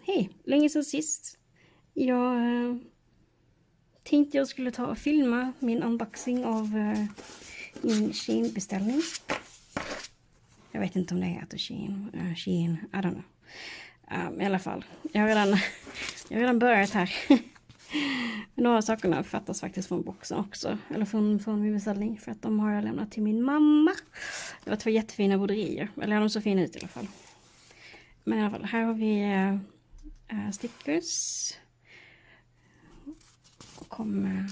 Hej, länge sedan sist. Jag tänkte jag skulle ta och filma min unboxing av min Shein-beställning. Jag vet inte om det heter Shein, I don't know. I alla fall, jag har redan börjat här. Några sakerna fattas faktiskt från boxen också. Eller från min beställning. För att de har jag lämnat till min mamma. Det var 2 jättefina broderier. Eller de så fina ut i alla fall. Men i alla fall, här har vi stickers. Och kommer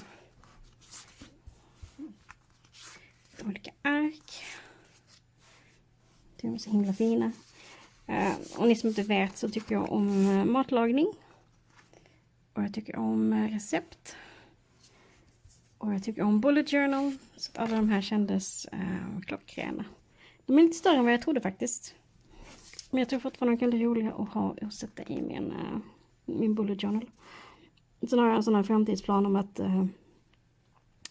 olika ark. De är så himla fina. Och ni som inte vet så tycker jag om matlagning. Och jag tycker om recept. Och jag tycker om bullet journal. Så att alla de här kändes klockrena. De är lite större än vad jag trodde faktiskt. Men jag tror fortfarande de kan bli roliga att ha och sätta i min bullet journal. Sen har jag en sån här framtidsplan om att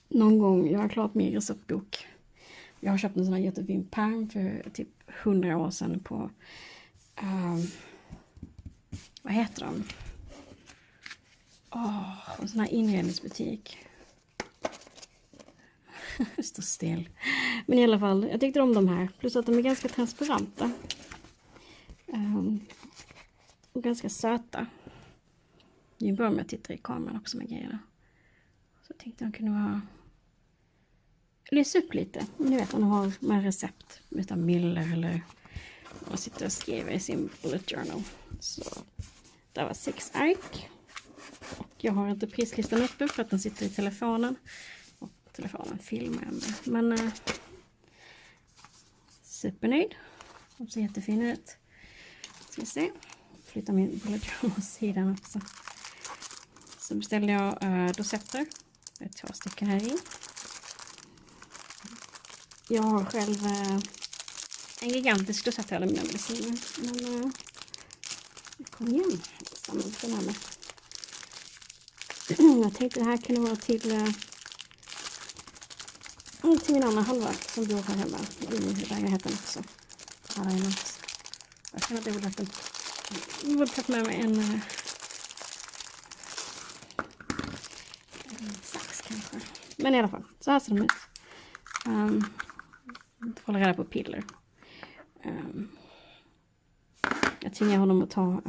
någon gång göra klart min receptbok. Jag har köpt en sån här jättefin pärm för typ 100 år sedan på vad heter de? En sån här inredningsbutik. Står still. Men i alla fall, jag tyckte om de här. Plus att de är ganska transparenta. Och ganska söta. Det är bra om jag tittar i kameran också med grejerna. Så tänkte jag kunde vara... Läsa upp lite. Ni vet, man har med recept. Utan Miller eller... Man sitter och skriver i sin bullet journal. Så det var 6 ark. Och jag har inte prislistan uppe för att den sitter i telefonen. Och telefonen filmar jag med. Men supernöjd. De ser jättefina ut. Ska vi se. Flytta min bullet journal åt sidan också. Så beställde jag dosetter. Det är 2 stycken här i. Jag har själv en gigantisk dosett här med mina mediciner. Men kom igen. Samma den här med. Jag tänkte det här kunde vara till min andra halva som bor här hemma i lägenheten också. Här är något. Jag känner att jag borde ta med mig en sax kanske. Men i alla fall, så här ser de ut. Jag får hålla reda på piller. Jag tvingar honom att ta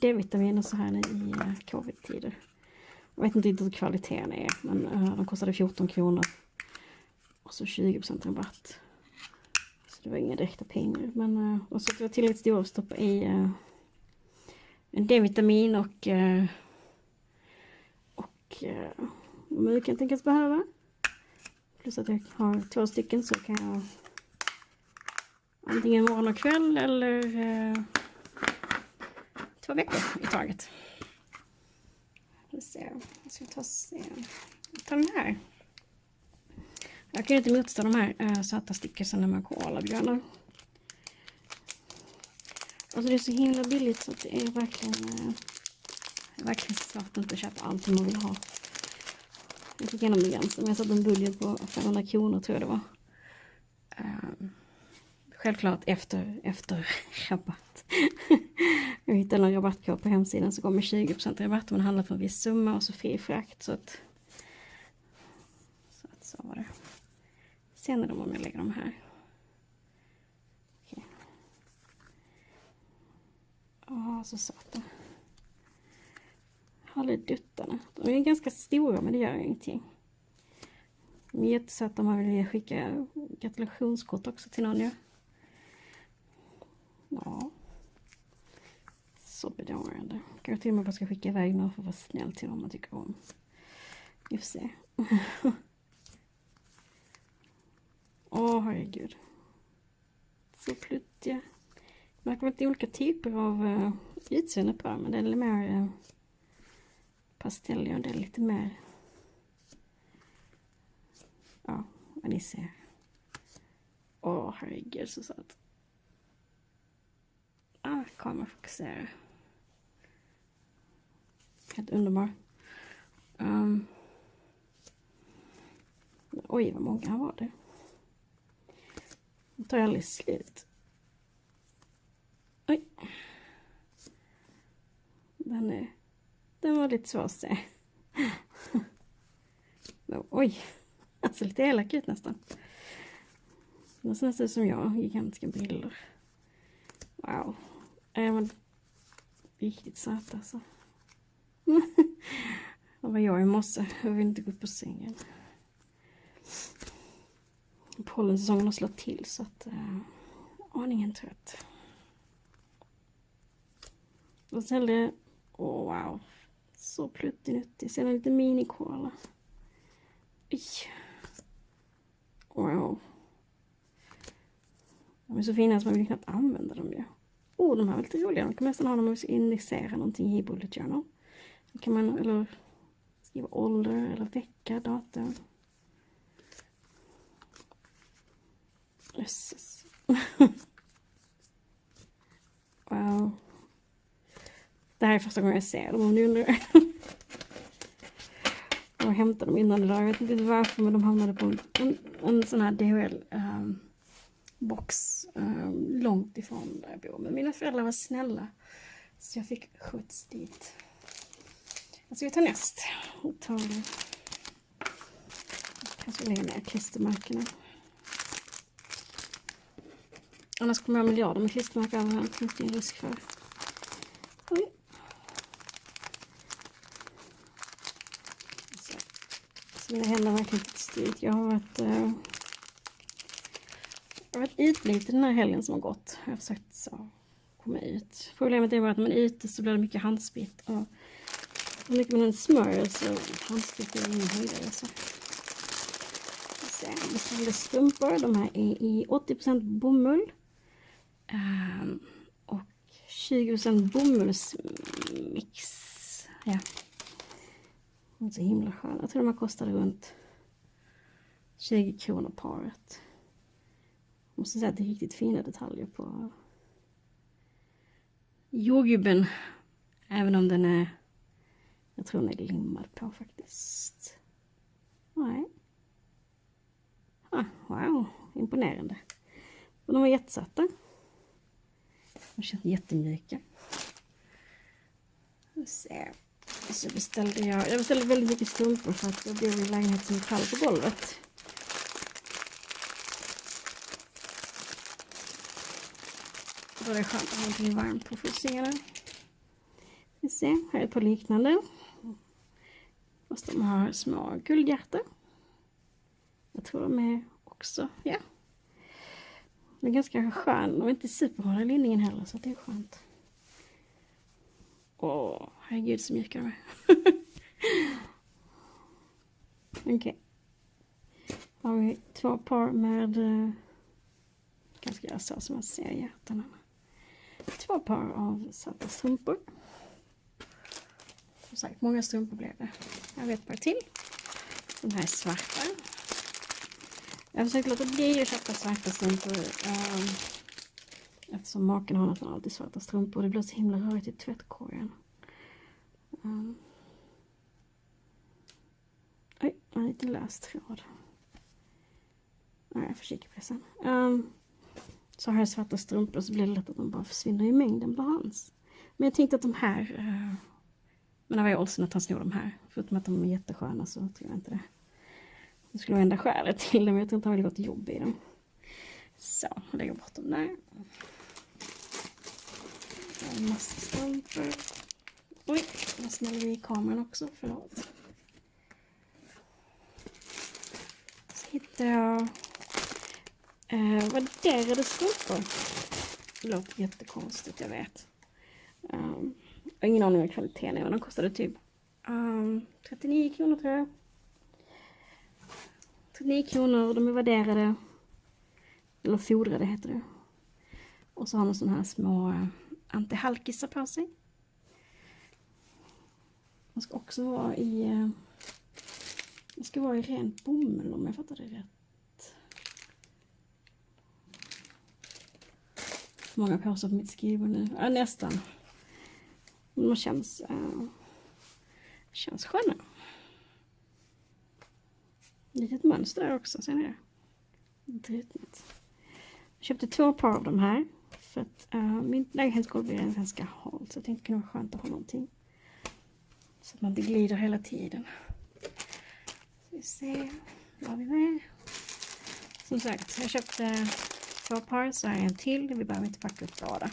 D-vitamin och så här i covid-tider. Jag vet inte riktigt hur kvaliteten är, men de kostade 14 kronor. Och så 20% rabatt. Så det var inga direkta pengar. Men och så att det var tillräckligt stora att stoppa i en D-vitamin och vad mycket kan tänkas behöva. Plus att jag har 2 stycken så kan jag antingen morgon och kväll eller 2 veckor i taget. Jag ska ta den här. Jag kan inte motstå de här söta stickersen när man koalabjörnar. Alltså det är så himla billigt så att det är verkligen svårt att inte köpa allting man vill ha. Jag fick igenom gränsen, men jag satte en budget på 500 kronor tror jag det var. Självklart efter rabatt. Jag hittade en rabattkod på hemsidan så kommer 20% rabatt om man handlar för en viss summa och så fri frakt. Så var det. Sen är det om jag lägger dem här. Okej. Så söta. Halleduttarna. De är ganska stora men det gör ingenting. De är jättesöta om man vill skicka gratulationskort också till någon. Ja. Så bedårande. Kanske till och med bara ska skicka iväg någon för att vara snäll till någon man tycker om. Vi får se. Herregud. Så pluttiga. Det verkar vara lite olika typer av utseende på dem. Men det är lite mer pastelliga och det är lite mer... Ja, vad ni ser. Herregud så söt. Kamera fokuserar. Helt underbar. Oj, vad många var det. Det tar aldrig slut. Oj. var lite svårt att se. Oj, alltså lite elak ut nästan. Det ser nästan ut som jag, gigantiska briller. Wow, är man riktigt söt alltså. Det var jag i morse, jag vill inte gå upp på sängen. Pollensäsongen har slått till så att aningen trött. Och sen det, wow, så pluttinuttig. Sen lite minikola. Wow. De är så fina att man vill knappt använda dem ju. De här är lite roliga. Man kan nästan ha dem om man vill indexera någonting i bullet journal. Så kan man, eller skriva ålder eller vecka, datum. Jösses. Wow. Det här är första gången jag ser dem, om ni undrar. Jag hämtade dem innan idag. Jag vet inte varför, men de hamnade på en sån här DHL box långt ifrån där jag bor. Men mina föräldrar var snälla, så jag fick skjuts dit. Alltså vi tar näst. Kanske lägger ner klistermärkena. Annars kommer jag ha miljarder med klistermärken överallt. Finns det en risk för. Oj. Så mina händer har verkligen inte styrt. Jag har varit utliten den här helgen som har gått. Jag har försökt så komma ut. Problemet är bara att när man är ute så blir det mycket handsprit. Och hur mycket man än smörjer så handsprit är ingen höjdare. Så. Jag beställde strumpor. De här är i 80% bomull. Och 20% bomullsmix. Ja. Det är så himla skönt. Jag tror de har kostat runt 20 kronor paret. Jag måste säga att det är riktigt fina detaljer på jordgubben. Även om den är, jag tror den är limmad på faktiskt. Nej. Wow, imponerande. Och de var jättesöta. De känns jättemjuka. Så beställde jag beställde väldigt mycket strumpor för att jag bor i en lägenhet som är kall på golvet. Då är det skönt att ha någonting varmt på fokuserare. Vi ser, här är ett par liknande. Fast de har små guldhjärtor. Jag tror de är också, ja. De är ganska skön. De är inte superhårda i linningen heller, så det är skönt. Herregud så mjuka de är. Okej. Har vi 2 par med, kanske göra så som man ser hjärtan. 2 par av svarta strumpor. Som sagt, många strumpor blev det. Jag vet bara till. De här är svarta. Jag har försökt låta bli att köpa svarta strumpor. Eftersom maken har nästan alltid svarta strumpor. Det blir så himla rörigt i tvättkorgen. Oj, en liten lös tråd. Jag får kika på det sen. Så har jag svarta strumpor så blir det lätt att de bara försvinner i mängden på hans. Men jag tänkte att de här... men det var ju Olsen att han snor de här. Förutom att de är jättesköna så tror jag inte det. Det skulle vara enda skälet till dem. Jag tror inte han vill gå till jobb i dem. Så, jag lägger bort dem där. En massa strumpor. Oj, vad smäller vi i kameran också. Förlåt. Så hittar jag värderade strumpor. Det låter jättekonstigt, jag vet. Jag har ingen aning om kvaliteten är, men de kostade typ 39 kronor tror jag. 39 kronor, de är värderade. Eller fodrade heter det. Och så har de sådana här små antihalkisar på sig. De ska också vara i... de ska vara i rent bomull om jag fattar det rätt. Många påsar på mitt skrivbord nu. Ja, nästan. De känns sköna. Litet mönster där också, ser ni det? Dritnigt. Jag köpte 2 par av de här. För att min lägenhetsgolv är ganska halt. Så jag tänkte det kunde vara skönt att ha någonting Så att man inte glider hela tiden. Så vi ser, vad har vi med? Som sagt, jag köpte 2 par, så här en till. Vi behöver inte packa upp båda.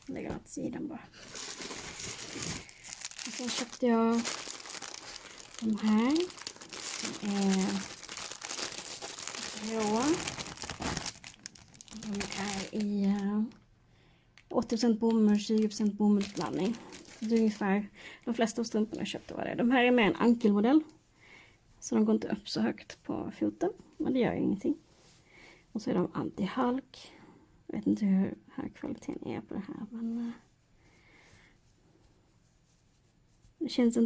Lägger åt sidan bara. Och sen köpte jag de här. De är råa. De är i 80% bomull, 20% bomullsblandning. Det är ungefär de flesta av strumporna jag köpte var det. De här är med en ankelmodell. Så de går inte upp så högt på foten. Men det gör ingenting. Och så är de anti-halk. Jag vet inte hur här kvaliteten är på det här. Men det känns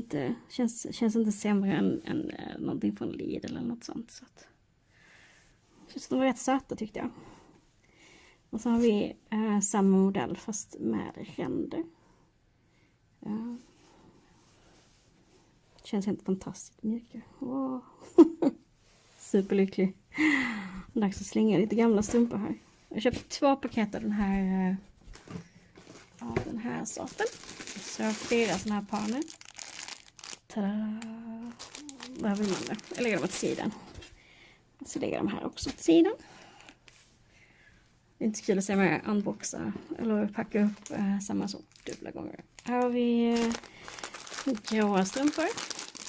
inte sämre än någonting från Lidl eller något sånt. Så att, de var rätt söta tyckte jag. Och så har vi samma modell fast med ränder. Känns helt fantastiskt mjuka. Wow. Superlycklig. Dags att slänga lite gamla strumpor här. Jag köpte 2 paket av den här sorten. Så jag har 4 såna här par nu. Tada! Där vill man det. Jag lägger dem åt sidan. Så lägger jag dem här också åt sidan. Det är inte så kul att se mig unboxa eller packa upp samma sort dubbla gånger. Här har vi gråa strumpor.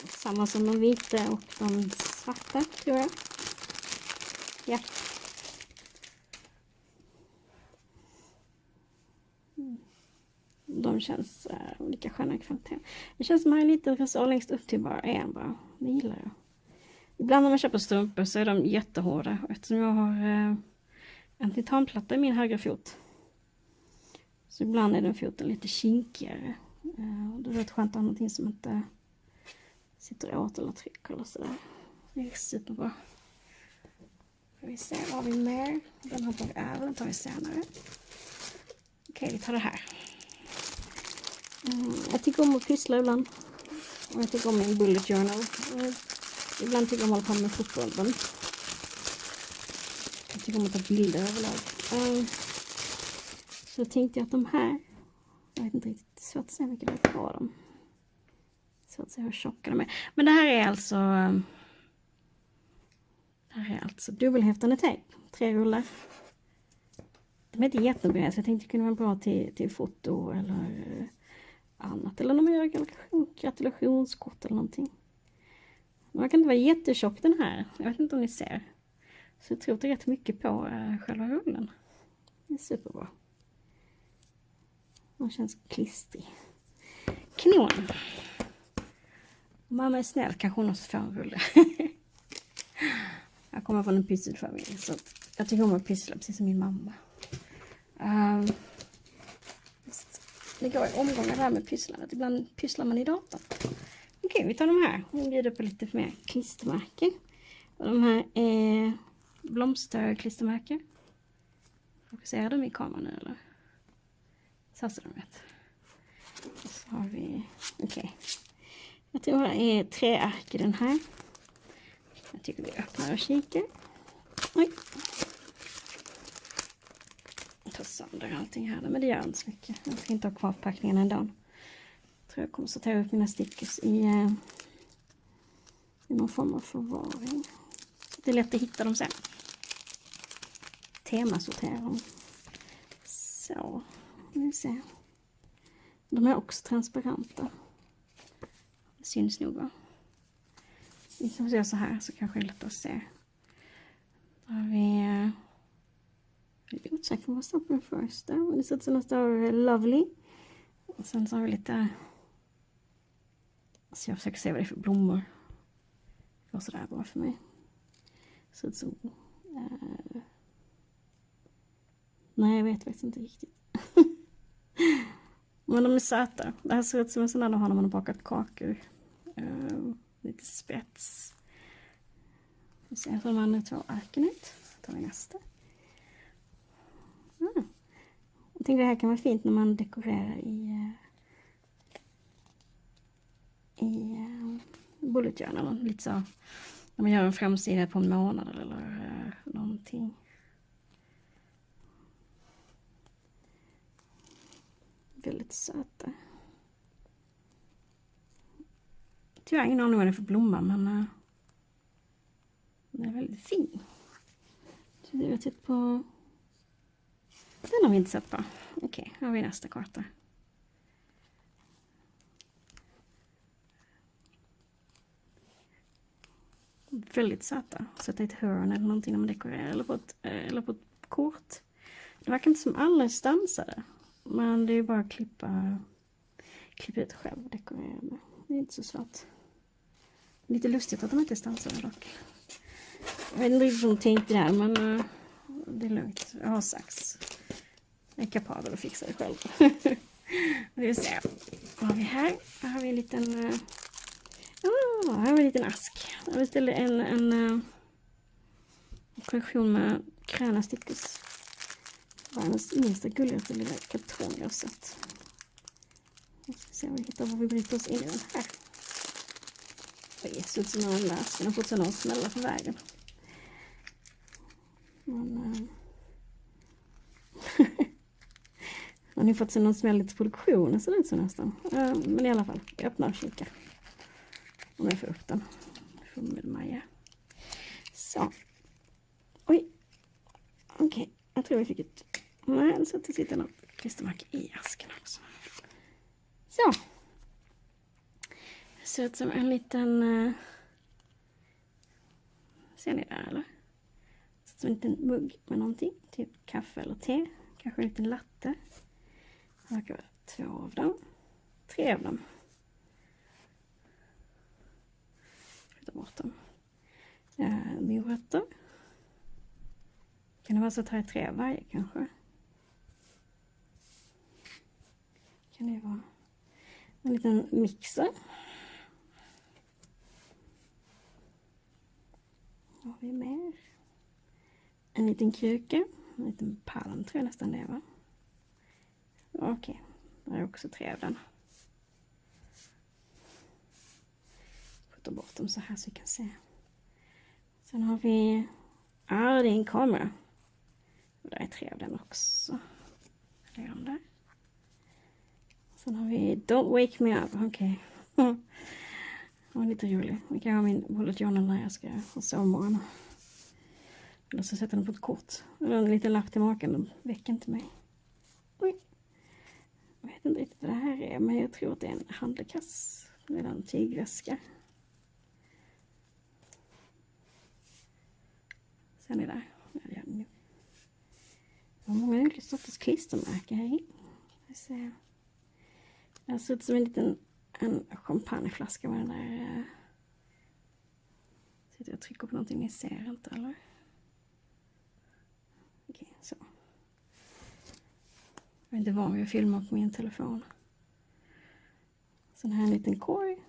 Samma som de vita och de svarta tror jag. Ja. De känns lika sköna i kvalitet. Det känns som att jag har en liten resår längst upp till bara en bara. Det gillar jag. Ibland när man köper strumpor så är de jättehårda. Eftersom jag har en titanplatta i min högra fot. Så ibland är den foten lite kinkigare. Då är det skönt att ha någonting som inte sitter åt eller trycker eller sådär. Det är superbra. Får vi se vad vi mer. Den hoppar vi över, den tar vi senare. Okej, vi tar det här. Jag tycker om att pyssla ibland. Och jag tycker om min bullet journal. Ibland tycker jag om att hålla på med fotbollen. Jag tycker om att ta bilder överlag. Så tänkte jag att de här, jag vet inte riktigt, svårt att se mycket det är på dem. Svårt att se hur tjocka de är. Men det här är alltså dubbelhäftande tejp. 3 rullar. De är inte jättebreda så jag tänkte det kunde vara bra till foto eller annat. Eller när man gör gratulationskort eller någonting. Man kan inte vara jättetjock den här. Jag vet inte om ni ser. Så jag tror att det är rätt mycket på själva rullen. Det är superbra. Den känns klistrig. Kanon. Om mamma är snäll kanske hon också får en rulle. Jag kommer från en pysselfamilj så jag tycker om att pyssla precis som min mamma. Det går i omgångar där med pysslandet. Ibland pysslar man i datorn. Okej, vi tar de här. Vi bjuder på lite mer klistermärken. Och de här är blomsterklistermärken. Fokuserar de i kameran nu eller? Så ser de rätt. Och så har vi, okej. Jag tror det är 3 ark i den här. Jag tycker vi öppnar och kikar. Oj. Jag tar sönder allting här. Men det gör inte så mycket. Jag ska inte ha kvar packningen en dag. Jag tror jag kommer sortera upp mina stickers i någon form av förvaring. Så det är lätt att hitta dem sen. Temasortera dem. Så, nu ser. De är också transparenta. Det syns nog va? Vi kan se så här så kanske det är lätt att se. Då har vi... Jag är osäker på vad står på den första. Det ser ut som det står lovely. Och sen så har vi lite... Så jag försöker se vad det är för blommor. Det var sådär bra för mig. Det ser ut som... Nej, jag vet faktiskt inte riktigt. Men de är söta. Det här ser ut som en sån där de har när man har bakat kakor. Lite spets. Vi ser hur de andra 2 arken ut. Då tar vi nästa. Jag tänkte det här kan vara fint när man dekorerar i bullet journal. Lite så när man gör en framsida på en månad eller någonting. Väldigt söta. tyvärr ingen aning vad det är för blomma, men den är väldigt fin. Så vi har tittat på... Den har vi inte sett på. Okej, här har vi nästa karta. Väldigt söta. Sätta i ett hörn eller någonting när man dekorerar. Eller på ett kort. Det verkar inte som alla är stansade. Men det är bara att klippa ut själv och dekorera med. Det är inte så svårt. Lite lustigt att de inte är stansade dock. Jag vet inte riktigt vad de tänkte där, men det är lugnt. Jag har sax. Jag är kapabel att fixa det själv. Vi ser. Vad har vi här? Här har vi en liten... här har vi en liten ask. Jag beställde en kollektion med gröna stickers. Världens minsta gulligaste lilla kartong jag har sett. Jag ska se om vi hittar vad vi bryter oss in i den här. Det ser ut som en läs. Den har fått sig någon smälla på vägen. Men... Man har fått sig någon smäll lite produktion, så det är så nästan. Men i alla fall, jag öppnar och kikar. Om jag får upp den. Får med Maja. Så. Oj. Okej, jag tror vi fick ett... Nej, så att det sitter något klistermärke i asken också. Så. Det ser ut som en liten... Ser ni där eller? Det ser ut som en liten mugg med någonting. Typ kaffe eller te. Kanske en liten latte. Det verkar vara 2 av dem. 3 av dem. Flytta bort dem. Morötter. Kan det vara så att här är 3 varje kanske? Kan det vara en liten mixer. Vad har vi mer? En liten kruka. En liten palm tror jag nästan det var. Okej, där är också 3 av den. Ta bort dem så här så vi kan se. Sen har vi... det är en kamera. Och där är 3 av den också. Lägger dem där. Sen har vi Don't Wake Me Up. Okej. Det var lite roligt. Vi kan ha min bullet journal när jag ska ha sovmorgon. Eller så sätter den på ett kort. Eller en liten lapp till maken. De väcker inte mig. Oj. Jag vet inte riktigt vad det här är. Men jag tror att det är en handlekass. Det är en tygväska. Sen är det där. Det var många olika sorters klistermärken här i. Det ser ut som en champagneflaska med den där. Så jag trycker på någonting ni ser inte eller? Okej, så. Jag vet inte vad jag filmar på min telefon. Sen här en liten korg.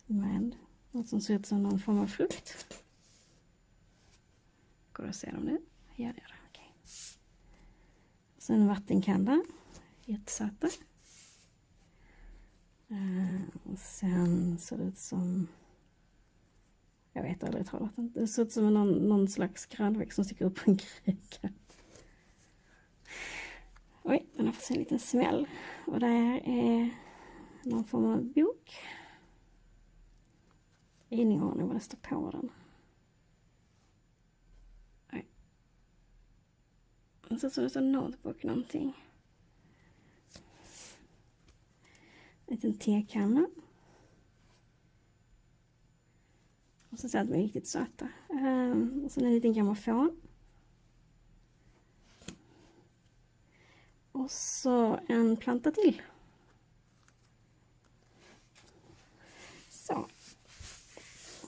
Med något som ser ut som någon form av frukt. Går det att se dem nu? Ja, det gör det. Okej. Sen en vattenkanna. Jättesöta. Och sen ser det ut som... Jag vet aldrig talat. Det ser ut som någon slags grönväxt som sticker upp på en kruka. Oj, den har fått en liten smäll. Och där är någon form av bok. Ingen aning vad det står på den. Oj. Det ser ut som det står notebook någonting. En liten tekanna. Och så ser att de är riktigt söta. Och så en liten grammofon. Och så en planta till. Så.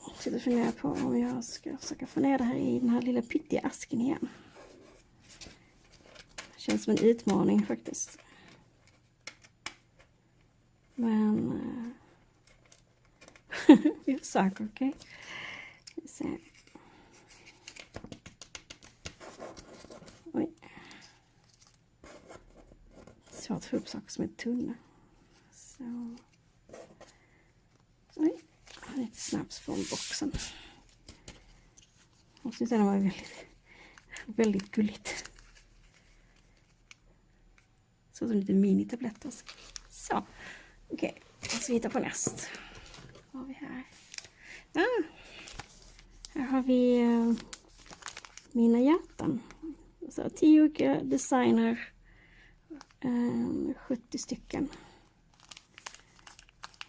Jag sitter och funderar på om jag ska försöka få ner det här i den här lilla pyttiga asken igen. Det känns som en utmaning faktiskt. Men... vi försöker, okej? Vi ser. Oj. Svårt att få upp saker som är tunna. Så. Oj. Lite snaps från boxen. Och så den var väldigt gulligt. Så som lite mini-tabletter. Så. Okej. Så vi hittar på näst. Vad har vi här? Här har vi mina hjärtan. Så 10 olika designer. 70 stycken.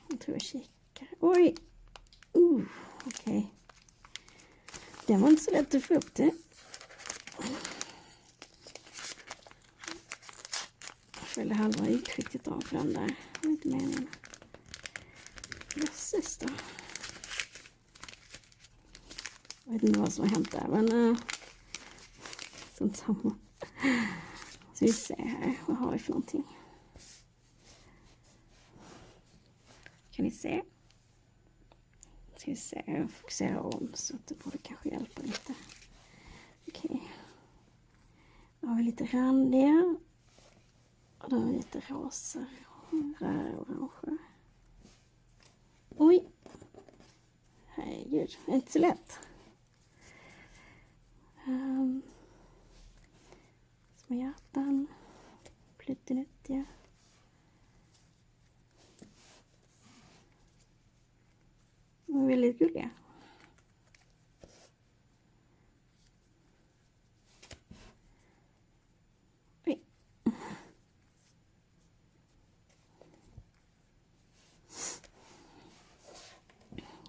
Jag tror jag kikar. Oj! Okej. Det var inte så lätt att få upp det. Jag följde halva uttrycket av den där. Det var inte meningen. Jösses då. Jag vet inte vad som har hänt där, men sånt samma. Så vi ser här, vad har vi för någonting? Kan ni se? Ska vi se, jag fokuserar om så att det borde kanske hjälpa lite. Okej. Då har vi lite randiga. Och då har vi lite rosa, orange. Oj! Herregud, det är inte så lätt. Små hjärtan. Pluttinuttiga. De är väldigt gulliga. Oj.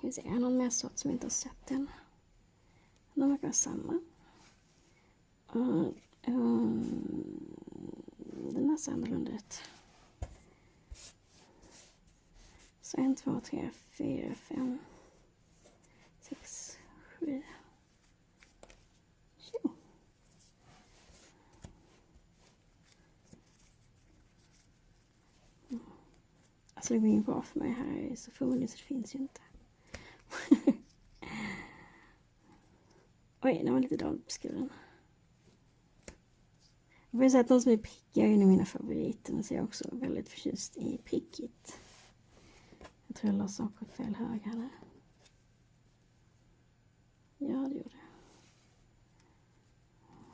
Vi ser någon mer sort som vi inte har sett än. De verkar samma. Den här ser annorlunda ut. Så 1, 2, 3, 4, 5, 6, 7, 20. Alltså det går ju bra för mig här så förmodligen så det finns ju inte. Oj, den var lite dåligt beskuren. Jag får säga att de som är prickiga är en av mina favoriter. Men så är jag också väldigt förtjust i prickigt. Jag tror jag la saker åt fel hög här. Ja, det gjorde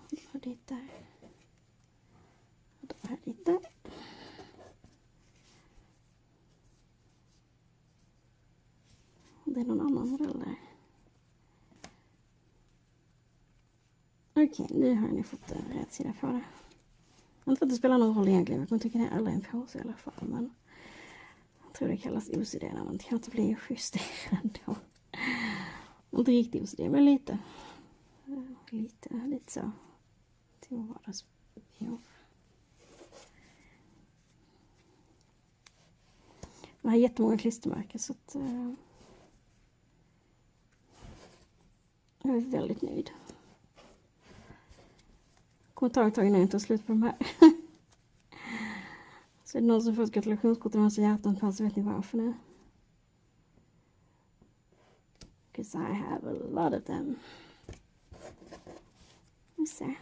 jag. Och dit där. Och då här dit där. Och det är någon annan modell där. Okej, nu har ni fått rätt sida på det. Jag tror att det spelar någon roll egentligen. Jag kommer tycka det är alla en påse i alla fall. Men jag tror det kallas OCD när man inte blir justerad då. Inte riktigt OCD, men lite. Lite så. Till vardagsbehov. Jag har jättemånga klistermärken så att jag är väldigt nöjd. Kommer ta ett tag innan jag tar slut på de här. Så är det någon som får ett gratulationskort och de har så hjärtan på så vet ni varför nu. Because I have a lot of them. Vi ser.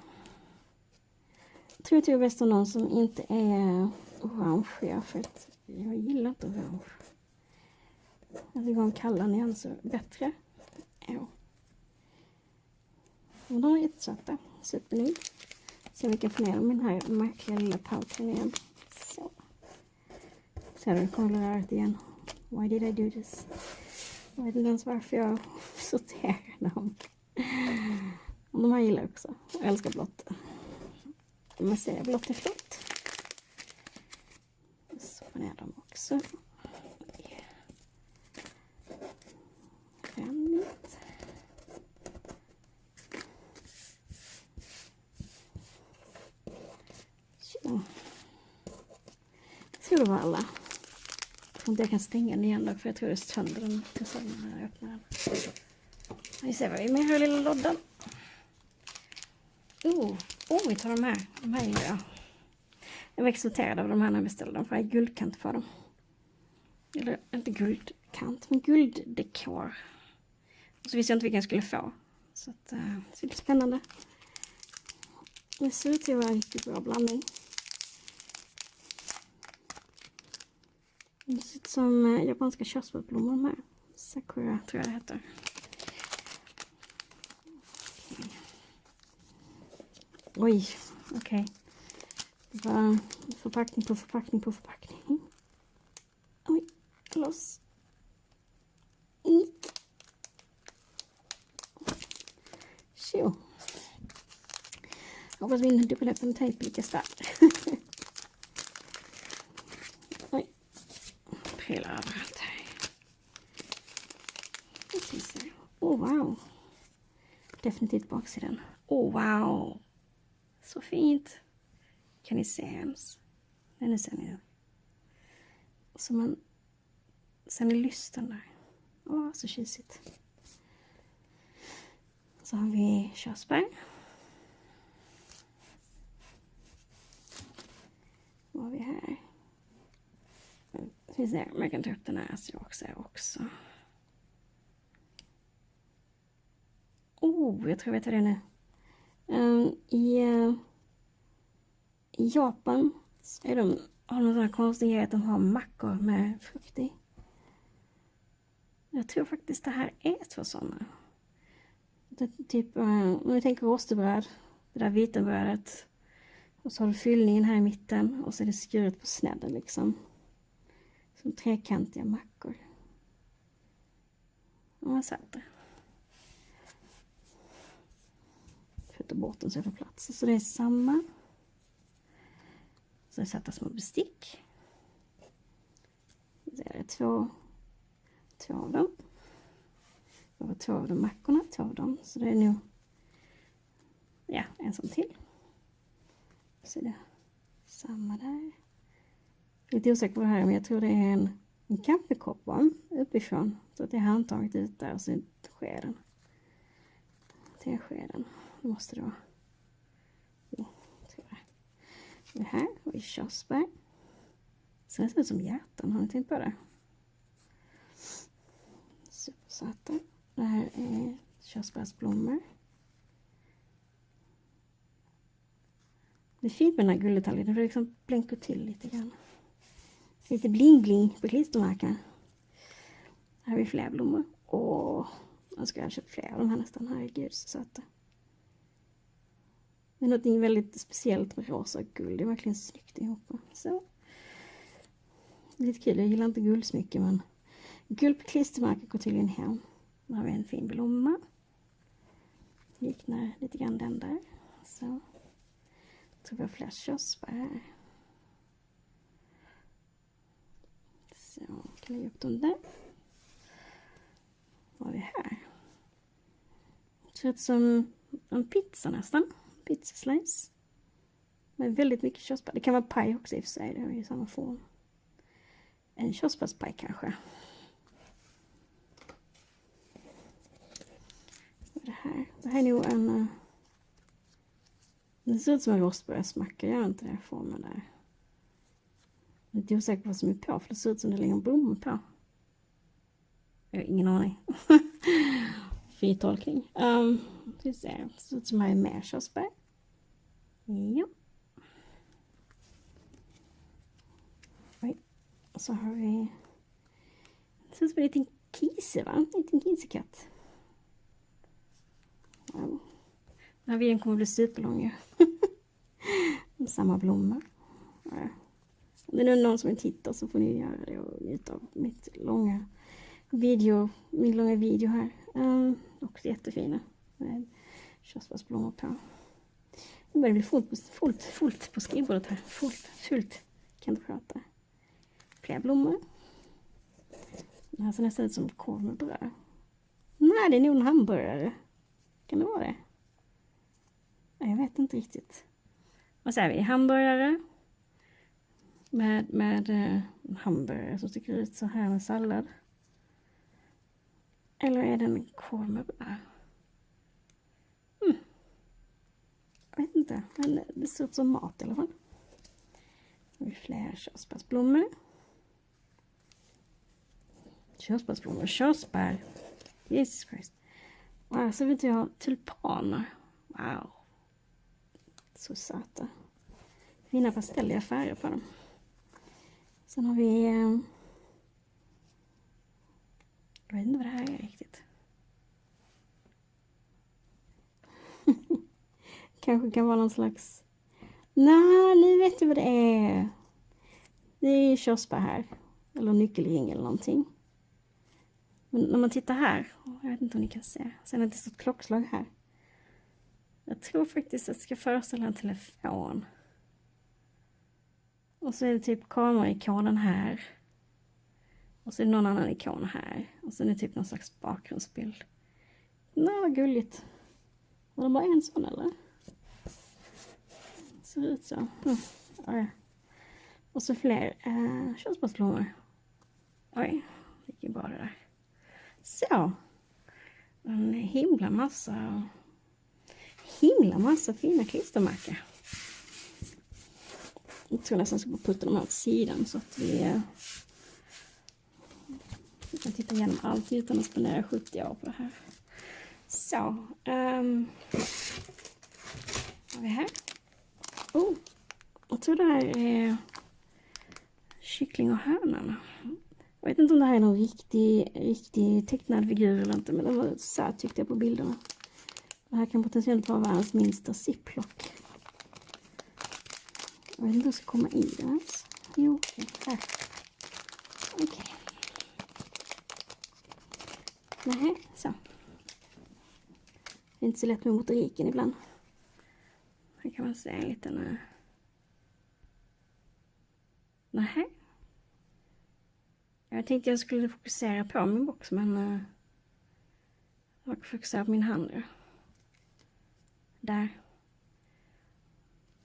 Jag tror jag tog bäst av någon som inte är orange. För att jag gillar inte orange. Jag tycker om kalla nyanser bättre. Ja. Och de är jättesöta. Supernöjd. Så vi kan få ner min här märkliga lilla pouchen igen. Så. Så då kommer jag röra igen. Why did I do this? Jag vet inte ens varför jag sorterar dem. Och de här gillar jag också. Jag älskar blått. Man säger blått är flott. Så får ner dem också. Rändigt. Så. Jag tror det var alla. Jag tror inte jag kan stänga den igen dock, för jag tror det är sönder den när jag öppnar den. Vi ser vad vi är med här lilla lådan. Vi tar de här. De här gillar jag. Jag var exalterad av de här när jag beställde dem, för jag har guldkant på dem. Eller inte guldkant, men gulddekor. Och så visste jag inte vilken jag skulle få. Så att, det är lite spännande. Det ser ut att vara en riktigt bra blandning. Det ser ut som japanska körsbärsblommor de här. Sakura tror jag det heter. Oj, okej. Det var förpackning på förpackning på förpackning. Oj, loss. Så. Hoppas min dubbelöppen tejp lika stark. Oj. Prillar överallt här. Oh wow. Definitivt baksidan. Oh wow. Så fint. Kan ni se ens? Nu ser ni den. Så man... Sen är lysten där. Åh, så tjusigt. Så har vi körsbär. Vad har vi här? Vi ser, man kan ta upp den här också. Oh, jag tror jag vet vad det är nu. I Japan så är har de sån konstig grej att de har mackor med frukt i. Jag tror faktiskt det här är två sådana. Typ, om du tänker rosterbröd, det där vita brödet. Och så har du fyllningen här i mitten och så är det skuret på snedden liksom. Som trekantiga mackor. Och man sätter. Sätter bort den så jag får plats. Så det är samma. Så jag sätter små bestick. Det är två av dem. Det var 2 av de mackorna, 2 av dem. Så det är nog, ja, en sån till. Så det är samma där. Lite osäker på det här, men jag tror det är en kaffekopp uppifrån. Så att det är handtaget ut där och så skeden. Teskeden. Det måste det vara. Jo, tror jag. Det här har vi körsbär. Så det ser ut som hjärtan, har ni tänkt på det? Supersöta. Det här är körsbärsblommor. Det är fint med den här gulddetaljen, för det liksom blänkar till lite grann. Lite bling-bling på klistermärken. Här har vi fler blommor. Åh, jag ska ha köpt fler av de här nästan. Herregud, så söta. Det är något väldigt speciellt med rosa och guld. Det är verkligen snyggt ihop. Så. Lite kul, jag gillar inte guldsmycken, men guld på klistermärken går tydligen hem. Här har vi en fin blomma. Liknar lite grann den där. Så. Jag tror vi har fler körsbär här. Så, kan jag upp dem där. Vad har vi här? Det ser ut som en pizza nästan. Pizzaslice. Med väldigt mycket körsbär. Det kan vara paj också i och för sig. Det är i samma form. En körsbärspaj kanske. Vad är det här? Det här är nog en... Det ser ut som en rostbrödsmacka. Gör inte det formen där. Jag är inte osäker på vad som är på. För det ser ut som det ligger en blomma på. Jag har ingen aning. Fri tolkning. Det ser ut som här är mer körsbär. Ja. Oj. Och så har vi... Det ser ut som en liten kise, va? En liten kisekatt. Wow. Den här videon kommer att bli superlång. Samma blomma. Ja. Om det är nu någon som vill titta så får ni göra det och njuta av min långa video här. Också jättefina. Med körsbärsblommor på. Nu börjar det bli fullt på skrivbordet här. Fullt. Kan du prata. Fler blommor. Det här ser nästan ut som korv med bröd. Nej, det är nog en hamburgare. Kan det vara det? Jag vet inte riktigt. Vad säger vi? Hamburgare. Med hamburgare som sticker ut så här med sallad. Eller är det en korv med bröd? Jag vet inte. Men det ser ut som mat i alla fall. Det är fler körsbärsblommor. Körsbär. Jesus Christ. Och här så vet jag tulpaner. Wow. Så söta. Fina pastelliga färger på dem. Sen har vi... jag vet inte vad det här är riktigt. Kanske kan vara någon slags... Nej, nu vet jag vad det är. Det är körsbär här. Eller nyckelring eller någonting. Men när man tittar här, jag vet inte om ni kan se, sen är det ett stort klockslag här. Jag tror faktiskt att det ska föreställa en telefon. Och så är det typ kameraikonen här. Och så är det någon annan ikon här. Och så är det typ någon slags bakgrundsbild. Nej, vad gulligt. Var det bara en sån eller? Ser ut så. Ja. Och så fler körsbärsblommor. Oj, det gick ju bra det där. Så. En himla massa fina klistermärken. Jag tror nästan jag ska putta dem här åt sidan så att vi kan titta igenom allt utan att spendera 70 år på det här. Så. Vad har vi här? Jag tror det här är kyckling och hönan. Jag vet inte om det här är någon riktig tecknad figur eller inte, men det var söt tyckte jag på bilderna. Det här kan potentiellt vara världens minsta ziplock. Jag vet inte hur jag ska komma i det ens. Jo, här. Okej. Nej, så. Det är inte så lätt med motoriken ibland. Här kan man se en liten... Nej. Jag tänkte jag skulle fokusera på min box, men jag fokuserar på min hand. Ja. Där.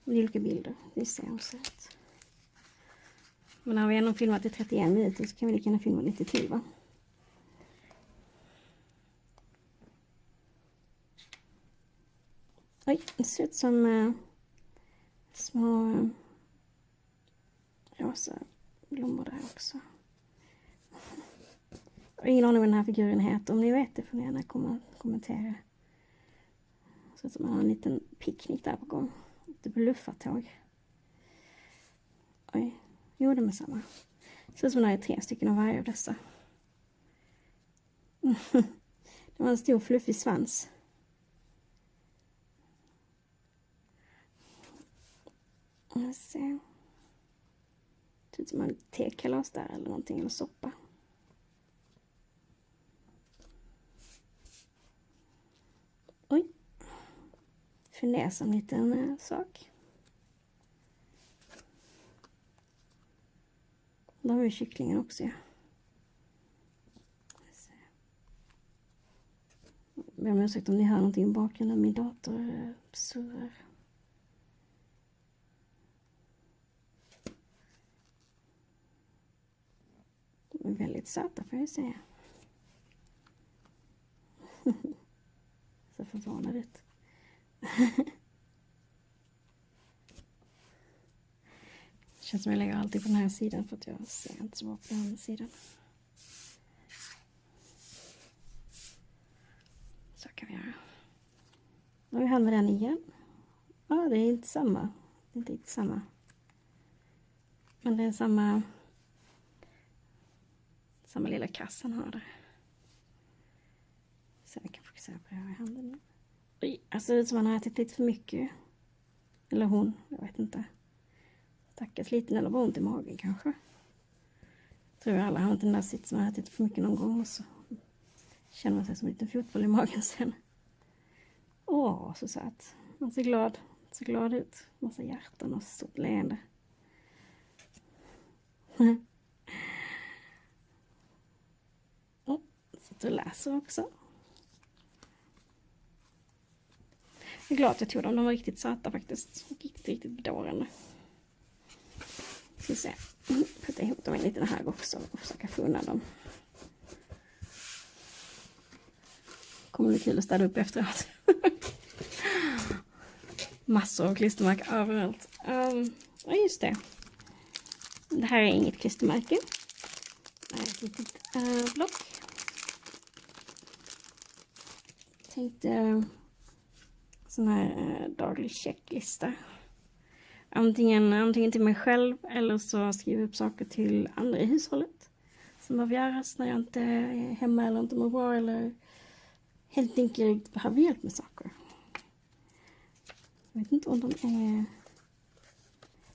Vilka bilder. Det ser så ut. Men när vi ändå filmat i 31 minuter så kan vi lika gärna filma lite till, va? Oj, det ser ut som små rosa blommor där också. Jag har ingen aning vad den här figuren heter. Om ni vet det får ni gärna kommentera. Så att man har en liten picknick där på gång. Lite bluffartåg. Oj, jo det med samma. Det ser ut som det är 3 stycken av varje av dessa. Det var en stor fluffig svans. Jag ser. Det ser ut som en tekalas där eller någonting, eller soppa. Oj. Fundersam en liten sak. Där har vi kycklingen också, ja. Jag ber om ursäkt om ni hör någonting i bakgrunden. Min dator surrar. De är väldigt söta får jag säga. Så förvånad ut. Det känns som jag lägger alltid på den här sidan för att jag ser inte så bra på den här sidan. Så kan vi göra. Nu har vi med den igen. Ja, det är inte samma. Det är inte riktigt samma. Men det är samma lilla kassan har där. Så jag kan fokusera på det här i handen nu. Oj, alltså det är som man har ätit lite för mycket. Eller hon, jag vet inte. Tackas lite eller bara ont i magen kanske. Tror jag alla har inte den där sitt som har ätit för mycket någon gång och så känner man sig som en liten fotboll i magen sen. Åh, så söt. Man ser glad ut. Massa hjärtan och stort leende. Så du läser också. Jag är glad att jag tog dem. De var riktigt söta faktiskt. Riktigt bedårande. Ska vi se. Putta ihop dem i en liten hög också och försöka få undan dem. Kommer bli kul att städa upp efteråt. Massor av klistermärken överallt. Ja, just det. Det här är inget klistermärke. Det är ett litet block. Tänkte sån här daglig checklista. Antingen till mig själv eller så skriva upp saker till andra i hushållet som behöver göras när jag inte är hemma eller inte mår bra eller helt enkelt behöver hjälp med saker. Jag vet inte om de är...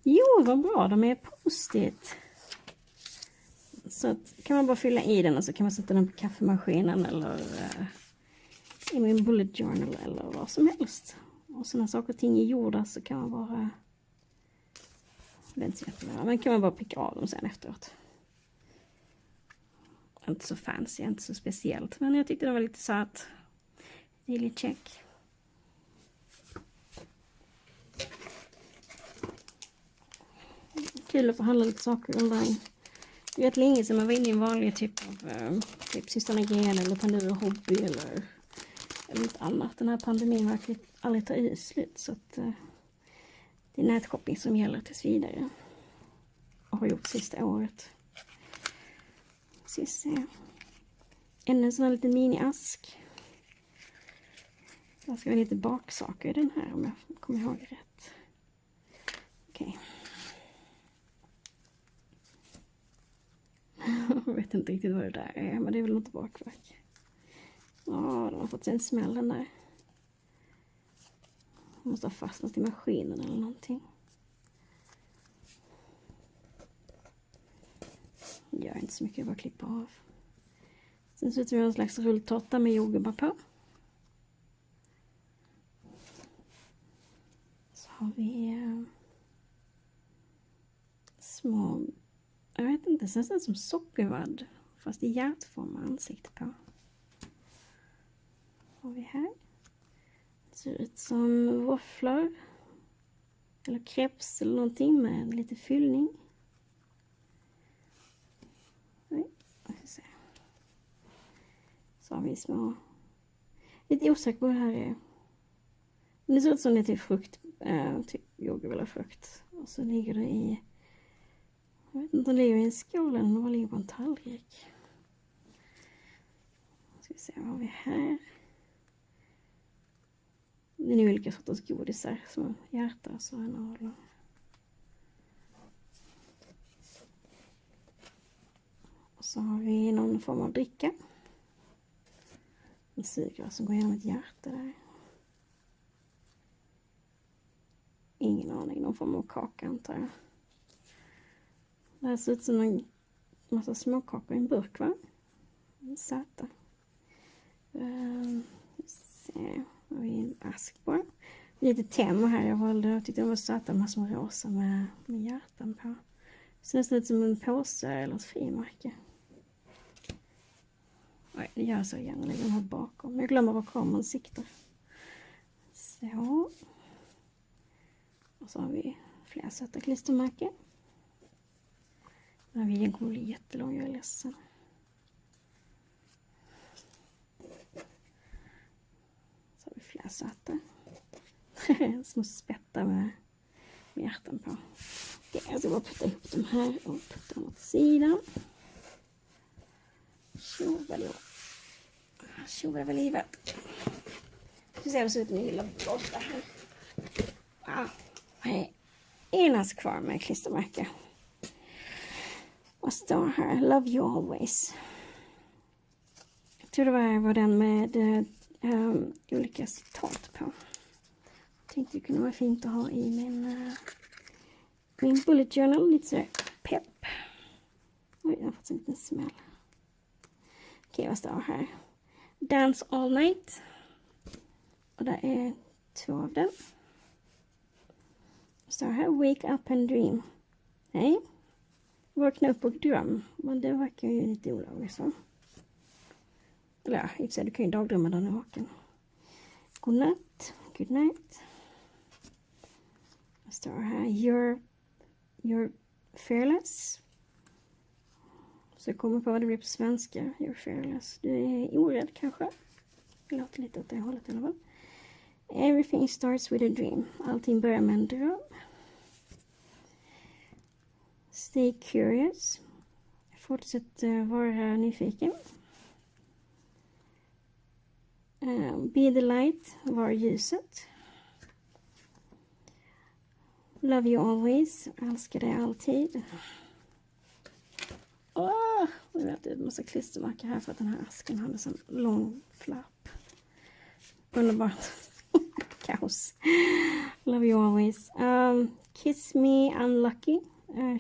Jo, vad bra, de är post-it. Så att kan man bara fylla i den och så kan man sätta den på kaffemaskinen eller i min bullet journal eller vad som helst. Och så när saker och ting är gjorda så kan man bara, det är inte så jättebra, men kan man bara pricka av dem sen efteråt. Inte så fancy, inte så speciellt, men jag tyckte det var lite så att daily check. Kul att få handla lite saker online. Det är rätt länge sedan man var inne i en vanlig typ av typ Systrarna Grene eller Pandora Hobby eller något annat. Den här pandemin verkar aldrig ta slut, så att det är nätshopping som gäller tills vidare. Och har gjort sista året. Se. Ännu en sån här liten mini-ask. Jag ska ha lite baksaker i den här om jag kommer ihåg rätt. Okej. Jag vet inte riktigt vad det där är, men det är väl något bakverk. Ja, de har fått sig en smäll den där. De måste ha fastnat i maskinen eller någonting. Gör inte så mycket, jag bara klipper av. Sen ser det ut som en slags rulltårta med jordgubbar på. Så har vi små, jag vet inte, det ser ut som sockervadd fast i hjärtform med ansikte på. Har vi här. Det ser ut som våfflor eller crepes eller någonting med lite fyllning. Så har vi små, lite osäker på vad det här är. Men det ser ut som lite frukt, typ jordgubb eller frukt. Och så ligger det i, jag vet inte om det ligger i en skål eller om det ligger på en tallrik. Ska vi se, vad har vi här? Det är olika sorters godisar som hjärta och så en. Och så har vi någon form av dricka. En sugrör som går igenom ett hjärta där. Ingen aning, någon form av kaka antar jag. Det här ser ut som en massa småkakor i en burk, va? Söta. Se, har vi en ask på. Lite Temo här, jag tyckte de var söta, de här små rosa med hjärtan på. Så det ser ut som en påse eller ett frimärke. Nej, det gör så igen, jag lägger den här bakom. Jag glömmer var kameran siktar. Så. Och så har vi flera söta klistermärken. Den här videon kommer bli jättelång, jag är ledsen. Så har vi flera söta. Små spettar med hjärtan på. Okej, jag ska bara putta ihop de här och putta dem åt sidan. Tjovar väl livet. Så ser det så ut min lilla blotta här. Wow. Här är en ask kvar med klistermärke. Vad står här? Love you always. Jag tror det var den med olika citat på. Jag tänkte det kunde vara fint att ha i min bullet journal. Lite så pepp. Oj, jag har fått en liten smäll. Okej, vad står här? Dance all night. Och där är 2 av dem. Så här, wake up and dream. Nej. Vakna upp och dröm. Men det verkar ju lite olagligt så. Eller ja, i och för sig, du kan ju dagdrömma när du är vaken. Godnatt. Good night. Vad står här? You're fearless. Så jag kommer på vad det blir på svenska. You're fearless. Du är orädd kanske. Det låter lite åt det hållet i alla fall. Everything starts with a dream. Allting börjar med en dröm. Stay curious. Fortsätt vara nyfiken. Be the light. Var ljuset. Love you always. Älskar dig alltid. Nu vet jag en massa klistermärken här för att den här asken hade en sån lång flapp. Underbart. Kaos. Love you always. Kiss me unlucky.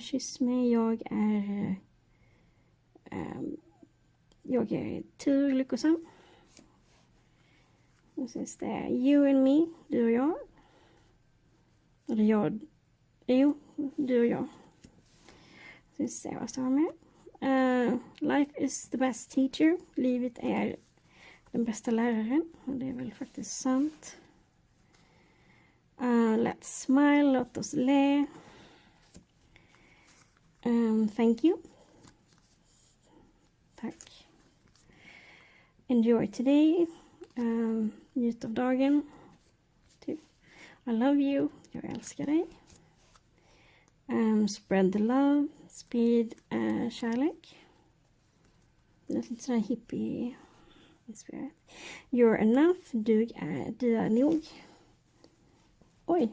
Kyss mig, jag är Jag är lyckosam. Och sen är det you and me, du och jag. Eller du och jag. Sen ser vad står med. Life is the best teacher. Livet är den bästa läraren. Och det är väl faktiskt sant. Let's smile, låt oss le. Thank you. Tack. Enjoy today. Njut av dagen. Typ. I love you. Jag älskar dig. Spread the love. Sprid kärlek. Det är lite sådär hippie inspirerat. You're enough. Du är nog. Oj.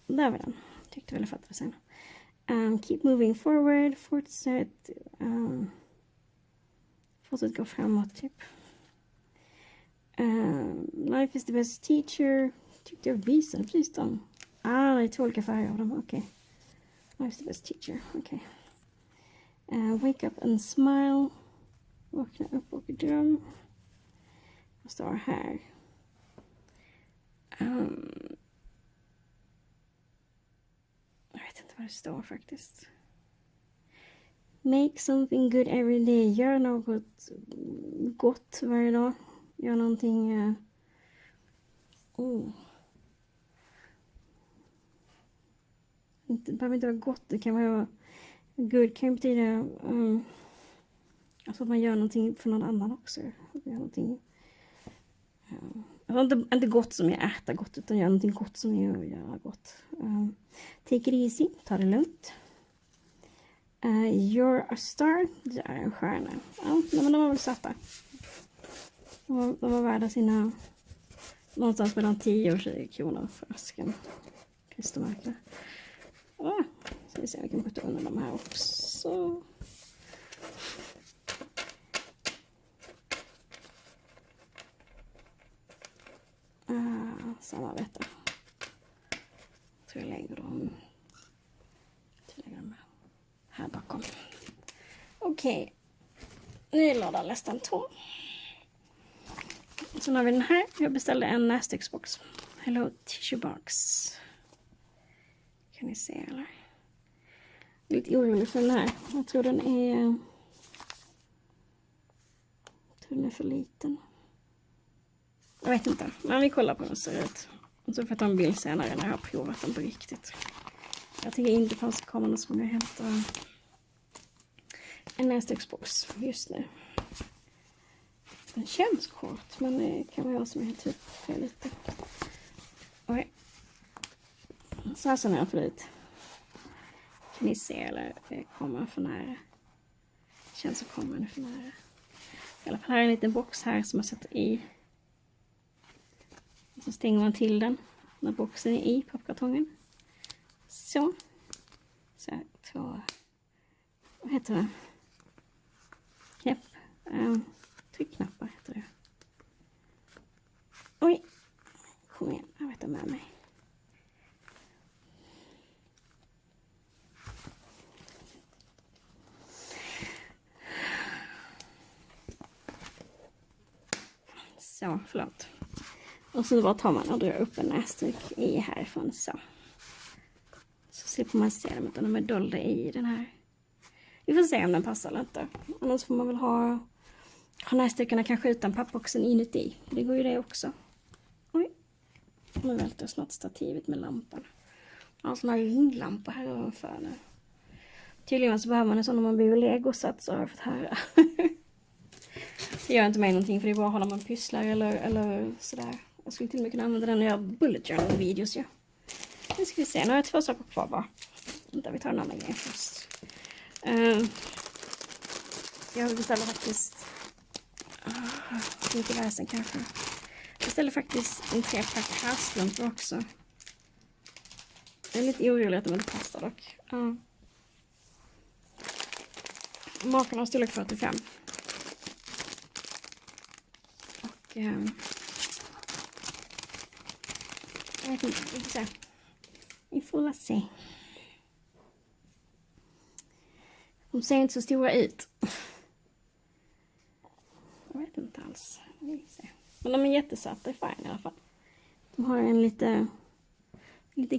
Där var den. Tyckte väl jag fattade sen. Keep moving forward. Fortsätt gå framåt typ. Life is the best teacher. Tyckte jag visade precis dem. Det är två olika färger av dem. Okej. Life is the best teacher. Okej. Wake up and smile. Vakna upp och dröm. Vad står här? Jag vet inte vad det står faktiskt. Make something good every day. Gör något gott varje dag. Gör någonting... Det behöver inte vara gott. Det kan vara... Good kan betyda... alltså att man gör någonting för någon annan också. Gör någonting... Alltså inte gott som jag äter gott. Utan gör någonting gott som jag gör gott. Take it easy. Ta det lugnt. You're a star. Det är en stjärna. Ja, men de var väl satta. De var värda sina någonstans mellan 10 och 20 kronor för asken. Klistermärken. Så vi ser om vi kan putta undan de här också. Samarbete. Jag tror jag lägger dem här bakom. Okej. Nu är lådan nästan tom. Så nu har vi den här. Jag beställde en näsdyksbox. Hello Tissue Box. Kan ni se eller? Jag är lite orolig för den här. Jag tror den är för liten. Jag vet inte. Men vi kollar på hur den ser ut. Och så får jag ta en bild senare när jag har provat den på riktigt. Jag tänker inte på att komma någon som jag hämtar en näsdyksbox just nu. Den känns kort, men det kan vara jag som är helt typ lite. Oj. Så här ser den förut. Kan ni se eller kommer för nära? Känns som kommer den för nära. I alla fall här är en liten box här som jag sätter i. Och så stänger man till den när boxen är i pappkartongen. Så. Så här, två. Vad heter det? Knäpp. Tryckknappar heter det. Oj. Kom igen, jag vet med mig. Så, förlåt. Och så bara tar man och drar upp en näsduk i härifrån så. Så slipper man se dem utan de är dolda i den här. Vi får se om den passar eller inte. Annars får man väl ha näsdukarna kanske utan pappboxen inuti. Det går ju det också. Oj. Nu välter snart stativet med lampan. Jag har en sån här ringlampa här ovanför nu. Tydligen så behöver man en sån om man blir legosats så har jag fått höra. Det gör inte mig någonting för det är bara att hålla man pysslar eller sådär. Jag skulle till och med kunna använda den när jag gör bullet journal videos. Ja. Nu ska vi se, nu har jag 2 saker kvar bara. Vänta, vi tar en annan grej först. Jag beställde faktiskt lite väsen kanske. Jag beställde faktiskt en 3-pack härstrumpor också. Jag är lite orolig att de inte passar dock. Maken har storlek 45. Och jag vet inte, vi får se. Vi får se. De ser inte så stora ut. vet inte alls. Men de är jättesöta i färgen i alla fall. De har en lite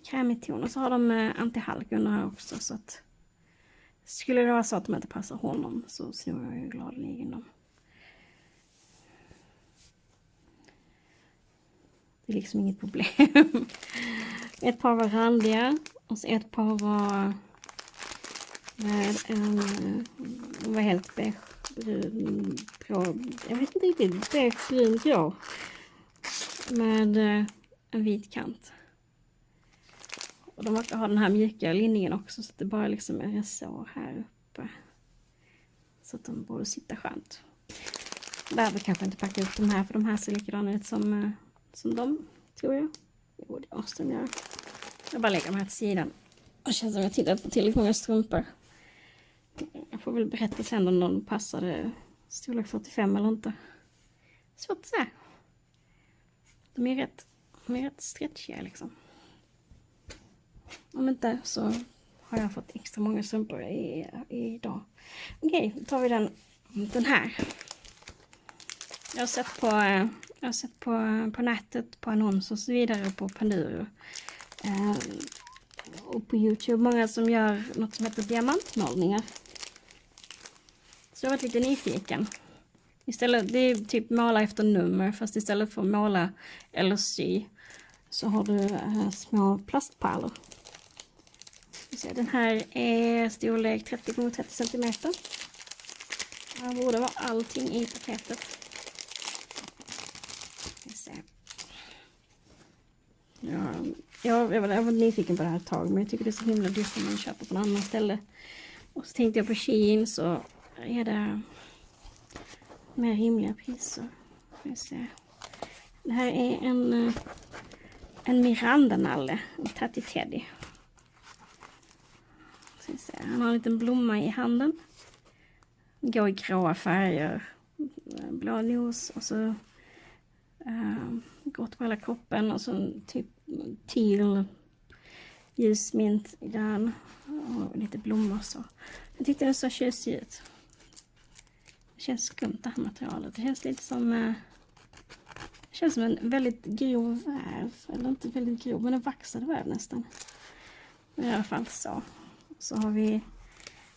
krämig ton. Och så har de antihalk under här också. Så att skulle det vara så att de inte passar honom så snor jag ju gladeligen dem. Det är liksom inget problem. Ett par var randiga. Och så ett par var med de var helt beige, brun, grå. Jag vet inte riktigt. Beige, brun, grå. Med en vit kant. Och de verkar ha den här mjuka linjen också. Så att det bara liksom är resår här uppe. Så att de borde sitta skönt. Behöver kanske inte packa upp de här. För de här ser likadana ut som de, tror jag. Jo, det måste de göra. Jag bara lägger dem här till sidan. Och känns som jag tittat på tillräckligt många strumpor. Jag får väl berätta sen om de passade storlek 45 eller inte. Svårt att säga. De är rätt stretchiga liksom. Om inte så har jag fått extra många strumpor idag. Okej, då tar vi den här. Jag har sett på nätet, på annons och så vidare, på Panduro. Och på YouTube många som gör något som heter diamantmålningar. Så jag har varit lite nyfiken. Istället, det är typ måla efter nummer, fast istället för att måla eller sy så har du små plastpärlor. Den här är storlek 30 x 30 cm. Här borde vara allting i paketet. Jag var nyfiken på det här ett tag, men jag tycker det är så himla dyrt om man köper på en annan ställe. Och så tänkte jag på Shein, så är det mer rimliga priser. Det här är en Miranda-nalle, en Tatti Teddy. Han har en liten blomma i handen. Går i gråa färger. Blå nos och så grått på hela kroppen och så typ teal, ljusmint i den och lite blommor så. Jag tyckte den så tjusig ut. Det känns skumt det här materialet. Det känns lite som en väldigt grov väv. Eller inte väldigt grov, men en vaxad väv nästan. I alla fall så. Så har vi,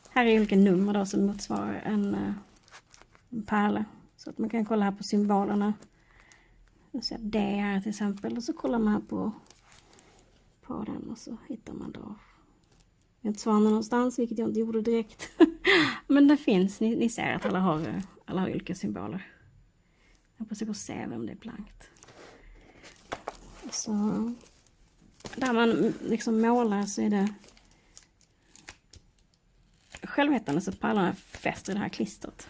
här är olika nummer då som motsvarar en pärla. Så att man kan kolla här på symbolerna. Det här till exempel. Och så kollar man här på den och så hittar man då ett svan någonstans, vilket jag inte gjorde direkt. Men det finns, ni ser att alla har olika symboler. Jag försöker se om det är blankt. Så där man liksom målar så är det självhettande så att pärlorna fäster i det här klistret.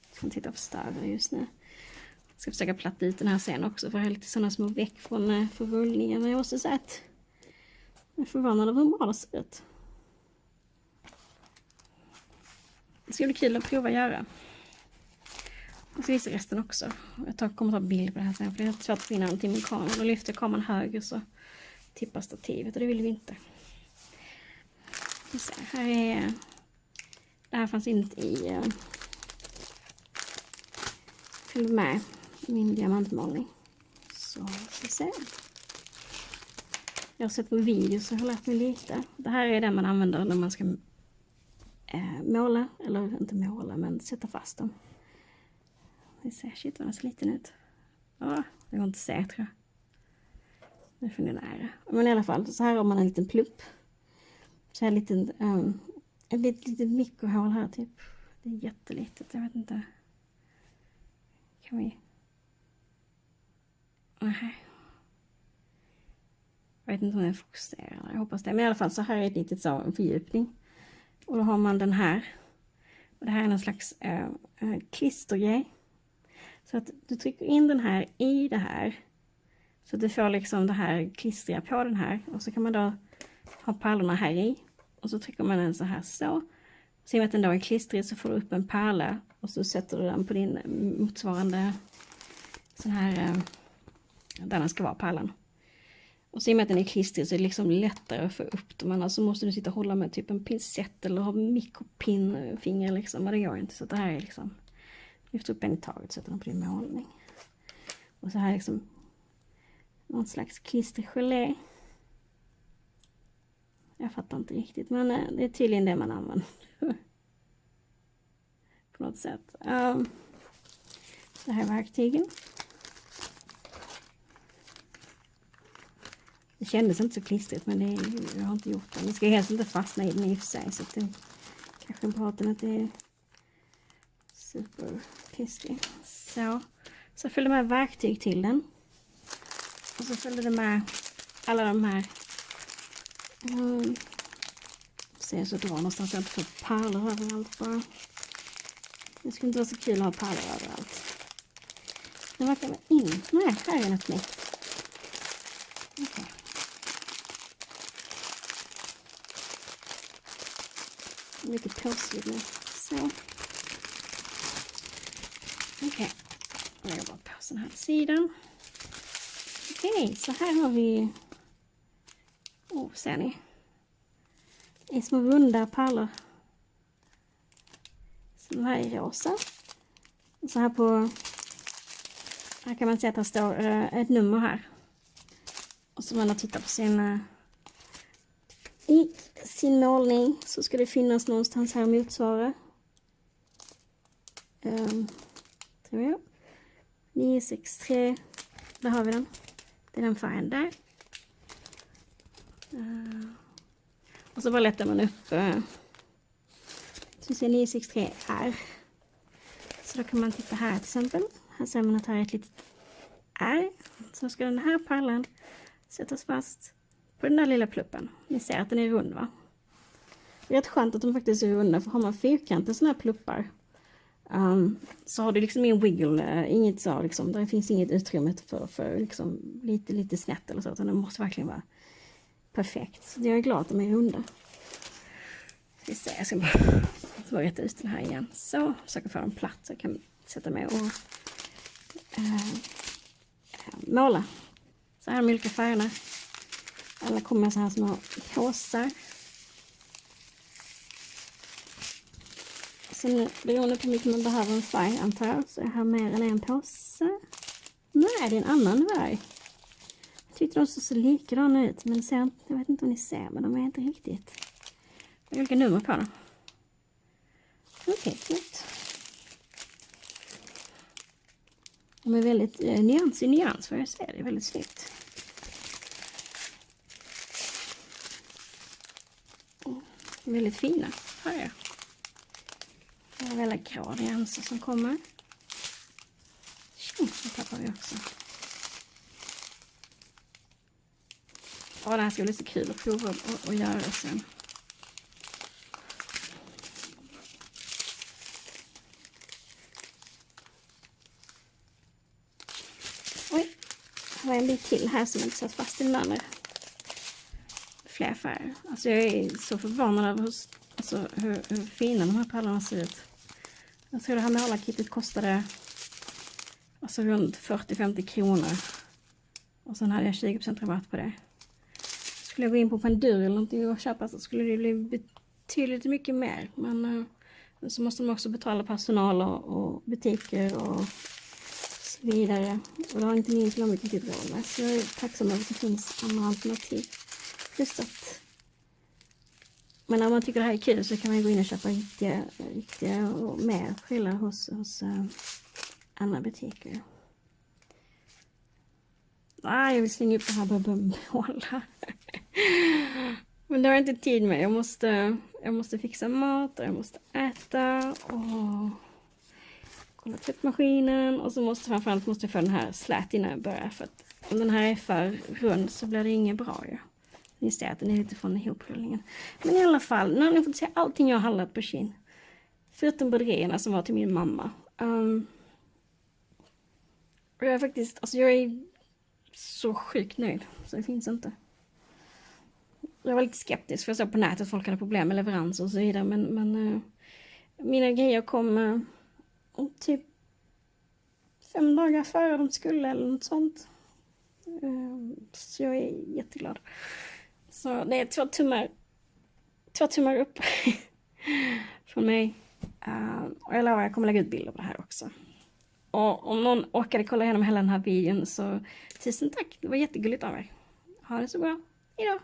Jag ska titta på större just nu. Jag ska försöka platta ut den här sen också, för jag har lite sådana små veck från rullningen. Men jag måste säga att jag är förvånad över hur bra det ser ut. Det ska bli kul att prova att göra. Jag ska visa resten också. Jag kommer ta bild på det här sen, för det är svårt att finna någonting med kameran. Då lyfter kameran höger så tippar stativet och det vill vi inte. Det här fanns inte i följ med min diamantmålning. Så ska vi se. Jag har sett på videos så jag har lärt mig lite. Det här är det man använder när man ska måla, eller inte måla men sätta fast dem. Vi ser, shit vad den ser liten ut. Ja, det går inte att se tror jag. Det får ni nära. Men i alla fall, så här har man en liten plupp. Så här ett litet mikrohål här typ. Det är jättelitet, jag vet inte. Kan vi? Nej. Jag vet inte om den fokuserar. Jag hoppas det. Men i alla fall så här är ett litet så, en fördjupning. Och då har man den här. Och det här är en slags klistergrej. Så att du trycker in den här i det här. Så att du får liksom det här klistriga på den här. Och så kan man då ha pärlorna här i. Och så trycker man den så här så. Så i och med att den då är klistrig så får du upp en pärla. Och så sätter du den på din motsvarande sån här. Där den ska vara pärlan. Och så i och med att den är klistrig så är det liksom lättare att få upp dem. Annars så måste du sitta och hålla med typ en pincett eller ha mikropinnfinger liksom. Och det går inte. Så det här är liksom, lyfter upp en i taget och sätter den på din målning. Och så här liksom någon slags klistergelé. Jag fattar inte riktigt, men det är tydligen det man använder. På något sätt. Det här är verktygen. Det kändes inte så klistrigt, men jag har inte gjort det. Det ska helst inte fastna i den i och för sig, så det kanske är bra att den inte är superklistrig. Så följde med verktyg till den. Och så följde det med alla de här. Så så drar någonstans, jag inte får pärlor överallt bara. Det skulle inte vara så kul att ha pärlor överallt. Den verkar vara in. Nej, här är något nytt. Okej. Mycket påsligt nu. Så. Okej. Jag lägger bara påsen här sidan. Okej, så här har vi. Ser ni? I små runda pärlor. Så den här är rosa. Och så här på. Här kan man se att det står ett nummer här. Och så när man tittar på sin målning så ska det finnas någonstans här motsvara. Tror jag. 963. Där har vi den. Det är den färgen där. Och så bara lättar man upp. Så ser 963 R. Så då kan man titta här till exempel. Här ser man att här är ett litet R. Så ska den här pärlan sättas fast på den där lilla pluppen. Ni ser att den är rund, va? Det är rätt skönt att de faktiskt är runda, för har man fyrkantiga sådana här pluppar så har du liksom ingen wiggle, inget så liksom, där finns inget utrymme för liksom lite snett eller så, utan det måste verkligen vara perfekt. Så jag är glad att de är runda. Jag ska bara rätta ut den här igen. Så, försöka få den platt så jag kan sätta mig och måla. Så här med olika färgerna. Alla kommer så här små påsar. Så nu, beroende på hur mycket man behöver en färg antar jag, så är här mer än en påse. Nej, det är en annan färg. Jag tyckte de såg så likadana ut, men jag vet inte om ni ser, men de är inte riktigt. Det är olika nummer på dem. Okej, gott. De är väldigt nyans i nyans, för jag ser det är väldigt snyggt. Väldigt fina färger. Det är väldigt grå nyanser som kommer. Så tappar vi också. Det här ska bli så kul att prova och göra sen. Oj, det var en bit till här som inte satt fast i den andra. Fler färger. Alltså jag är så förvånad över hur fina de här pärlorna ser ut. Jag tror det här målarkittet kostade alltså runt 40-50 kronor. Och sen hade jag 20% rabatt på det. Skulle jag gå in på Pandur eller någonting och köpa så skulle det bli betydligt mycket mer. Men så måste man också betala personal och butiker och så vidare. Och det har inte min plånbok riktigt råd med. Så jag är tacksam över att det finns andra alternativ. Just att, men när man tycker det här är kul så kan man gå in och köpa riktiga och mer prylar hos andra butiker. Jag vill slänga upp det här och börja måla. Men det har jag inte tid med. Jag måste fixa mat och jag måste äta och kolla tvättmaskinen. Och så framförallt måste jag få den här slät innan jag börjar. För att om den här är för rund så blir det inget bra ju. Ni ser att den är lite från ihoprullningen. Men i alla fall, nu har ni fått se allting jag har handlat på Shein. Förutom broderierna som var till min mamma. Och jag är faktiskt, alltså jag är så sjukt nöjd. Så det finns inte. Jag var lite skeptisk för jag såg på nätet att folk hade problem med leveranser och så vidare. Men mina grejer kom typ 5 dagar före de skulle eller något sånt. Så jag är jätteglad. Så det är 2 tummar upp från mig. Och jag lovar, jag kommer lägga ut bilder på det här också. Och om någon orkade kolla igenom hela den här videon så tusen tack. Det var jättegulligt av er. Ha det så bra. Hejdå!